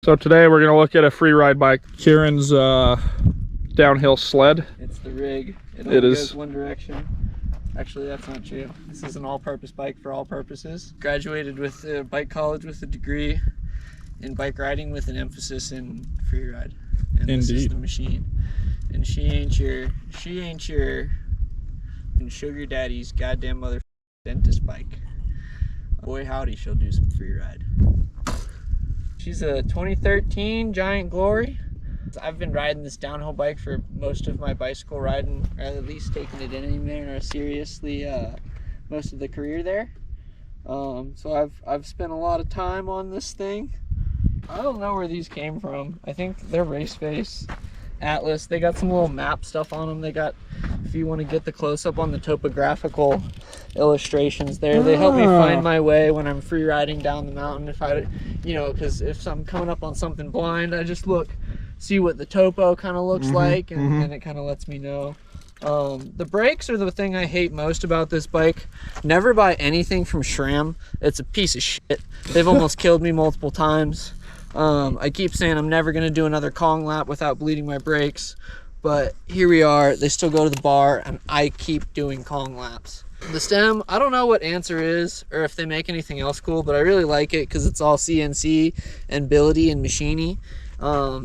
So today we're going to look at a Freeride bike, Kieran's downhill sled. It's the rig. It only goes one direction. Actually, that's not true. This is an all-purpose bike for all purposes. Graduated with bike college with a degree in bike riding with an emphasis in freeride. And Indeed. This is the machine. And she ain't your sugar daddy's goddamn mother dentist bike. Boy howdy, she'll do some freeride. She's a 2013 Giant Glory. I've been riding this downhill bike for most of my bicycle riding, or at least taking it in anywhere seriously most of the career there. So I've spent a lot of time on this thing. I don't know where these came from. I think they're Race Face Atlas. They got some little map stuff on them. They got, if you want to get the close-up on the topographical illustrations there, they help me find my way when I'm free riding down the mountain. If I, you know, because if I'm coming up on something blind, I just look, see what the topo kind of looks like, and it kind of lets me know. The brakes are the thing I hate most about this bike. Never buy anything from SRAM. It's a piece of shit. They've almost killed me multiple times. I keep saying I'm never going to do another Kong lap without bleeding my brakes, but here we are. They still go to the bar, and I keep doing Kong laps. The stem, I don't know what Answer is, or if they make anything else cool, but I really like it because it's all CNC and billetty and machiny.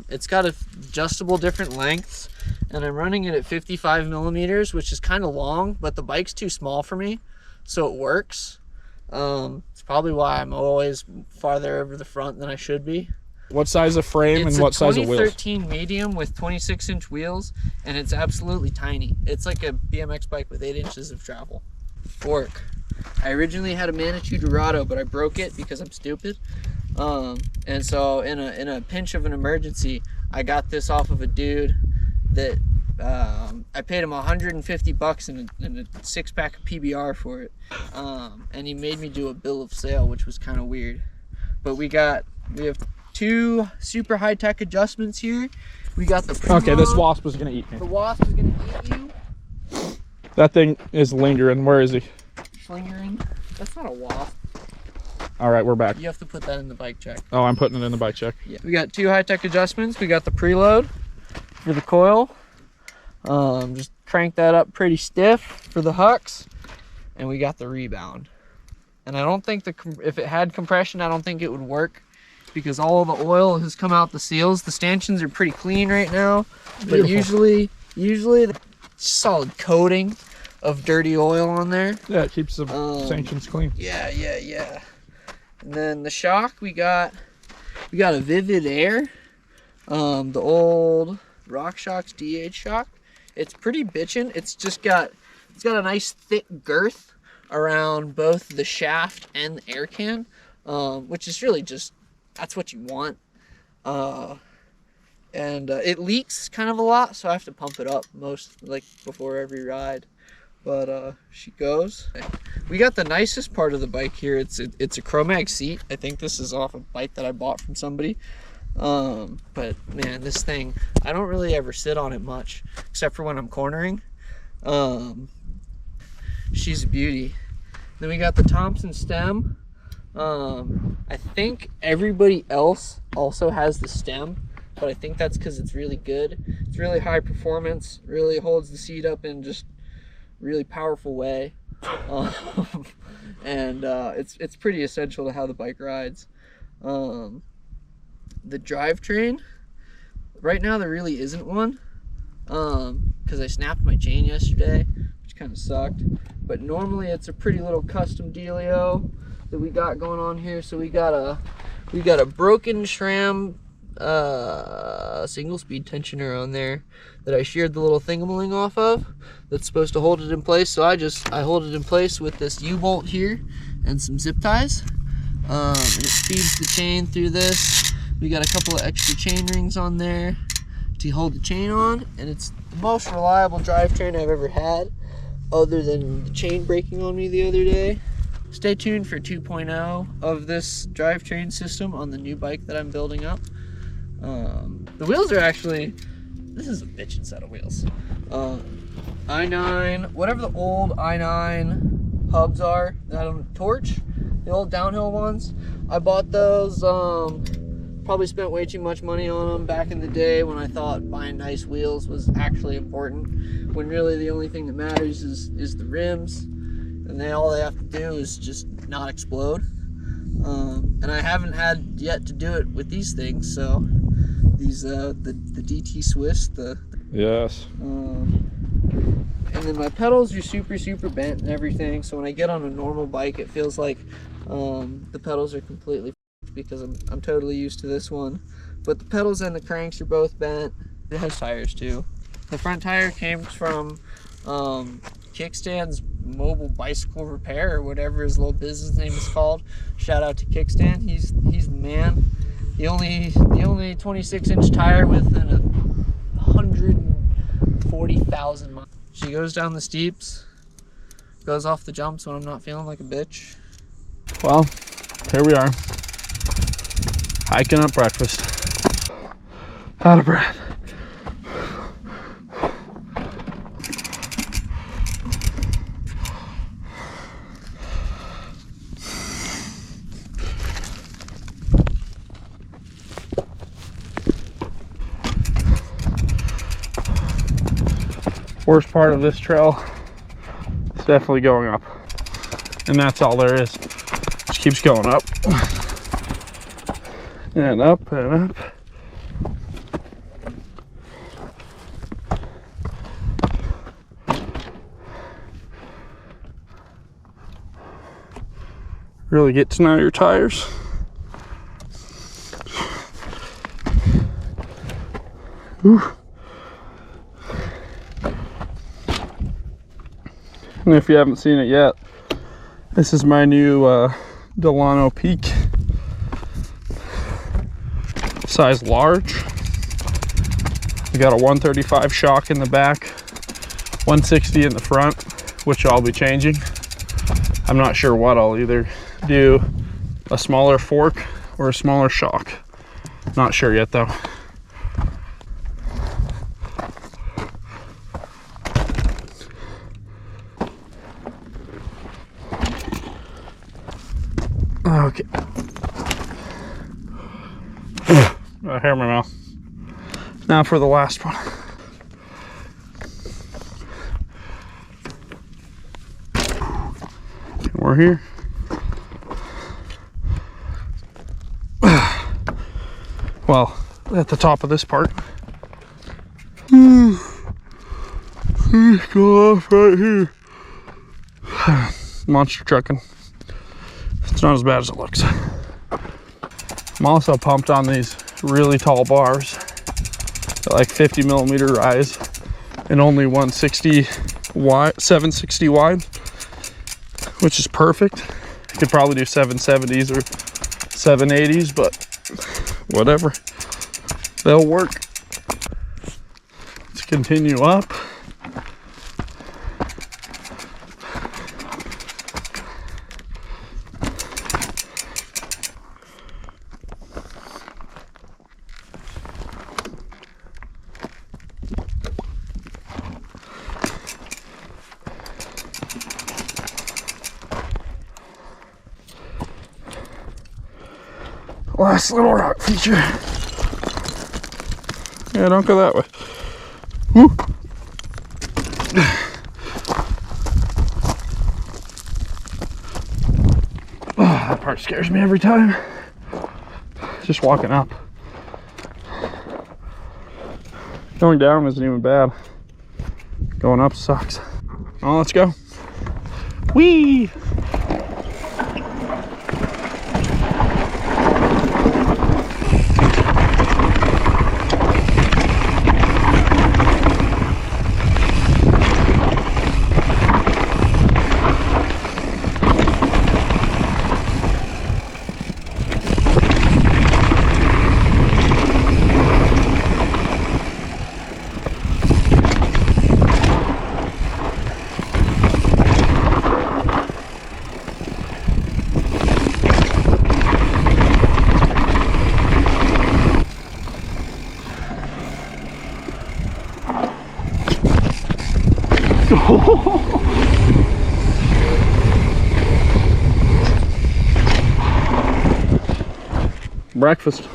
It's got adjustable different lengths, and I'm running it at 55 millimeters, which is kind of long, but the bike's too small for me, so it works. It's probably why I'm always farther over the front than I should be. What size of frame and what size of wheels? It's a 2013 medium with 26-inch wheels, and it's absolutely tiny. It's like a BMX bike with 8 inches of travel. Fork. I originally had a Manitou Dorado, but I broke it because I'm stupid. And so in a pinch of an emergency, I got this off of a dude that I paid him $150 and a 6-pack of PBR for it, and he made me do a bill of sale, which was kind of weird. But we have 2 super high-tech adjustments here. We got the Okay, this wasp is gonna eat me. The wasp is gonna eat you. That thing is lingering. Where is he? Lingering? That's not a wasp. All right, we're back. You have to put that in the bike check. Oh, I'm putting it in the bike check. Yeah, we got 2 high-tech adjustments. We got the preload for the coil. Just crank that up pretty stiff for the hucks, and we got the rebound. And I don't think if it had compression, I don't think it would work because all of the oil has come out the seals. The stanchions are pretty clean right now, but usually solid coating of dirty oil on there. Yeah, it keeps the stanchions clean. Yeah. And then the shock, we got a Vivid Air, the old Rockshox D8 Shock. It's pretty bitchin'. It's got a nice thick girth around both the shaft and the air can, which is really just, that's what you want. And it leaks kind of a lot, so I have to pump it up before every ride. But she goes. We got the nicest part of the bike here. It's a Chromag seat. I think this is off a bike that I bought from somebody. But man, this thing, I don't really ever sit on it much except for when I'm cornering. She's a beauty. Then we got the Thompson Stem. I think everybody else also has the stem, but I think that's because it's really good. It's really high performance, really holds the seat up in just really powerful way. And it's pretty essential to how the bike rides. The drivetrain, right now there really isn't one, because I snapped my chain yesterday, which kind of sucked. But normally it's a pretty little custom dealio that we got going on here. So we got a broken SRAM single speed tensioner on there that I sheared the little thingamaling off of that's supposed to hold it in place. So I hold it in place with this U-bolt here and some zip ties, and it feeds the chain through this. We got a couple of extra chain rings on there to hold the chain on, and it's the most reliable drivetrain I've ever had, other than the chain breaking on me the other day. Stay tuned for 2.0 of this drivetrain system on the new bike that I'm building up. The wheels are actually, this is a bitchin' set of wheels. i9, whatever the old i9 hubs are, that on Torch, the old downhill ones. I bought those Probably spent way too much money on them back in the day when I thought buying nice wheels was actually important, when really the only thing that matters is the rims, and all they have to do is just not explode. And I haven't had yet to do it with these things, so these the DT Swiss, yes. And then my pedals are super bent and everything, so when I get on a normal bike it feels like the pedals are completely because I'm totally used to this one. But the pedals and the cranks are both bent. It has tires too. The front tire came from Kickstand's Mobile Bicycle Repair, or whatever his little business name is called. Shout out to Kickstand. He's the man. The only 26-inch tire within 140,000 miles. She goes down the steeps, goes off the jumps when I'm not feeling like a bitch. Well, here we are. Hiking up breakfast. Out of breath. Worst part of this trail is definitely going up. And that's all there is. Just keeps going up. And up and up. Really get to know your tires. Whew. And if you haven't seen it yet, this is my new Delano Peak. Size large. We got a 135 shock in the back, 160 in the front, which I'll be changing. I'm not sure what I'll either do, a smaller fork or a smaller shock. Not sure yet though. Okay. Hair in my mouth. Now for the last one. We're here. Well, at the top of this part. Go off right here. Monster trucking. It's not as bad as it looks. I'm also pumped on these really tall bars. They're like 50 millimeter rise and only 160 wide, 760 wide, which is perfect. You could probably do 770s or 780s, but whatever. They'll work. Let's continue up. Last little rock feature. Yeah, don't go that way. Woo. Oh, that part scares me every time. Just walking up. Going down isn't even bad. Going up sucks. Oh, let's go. Whee! Breakfast.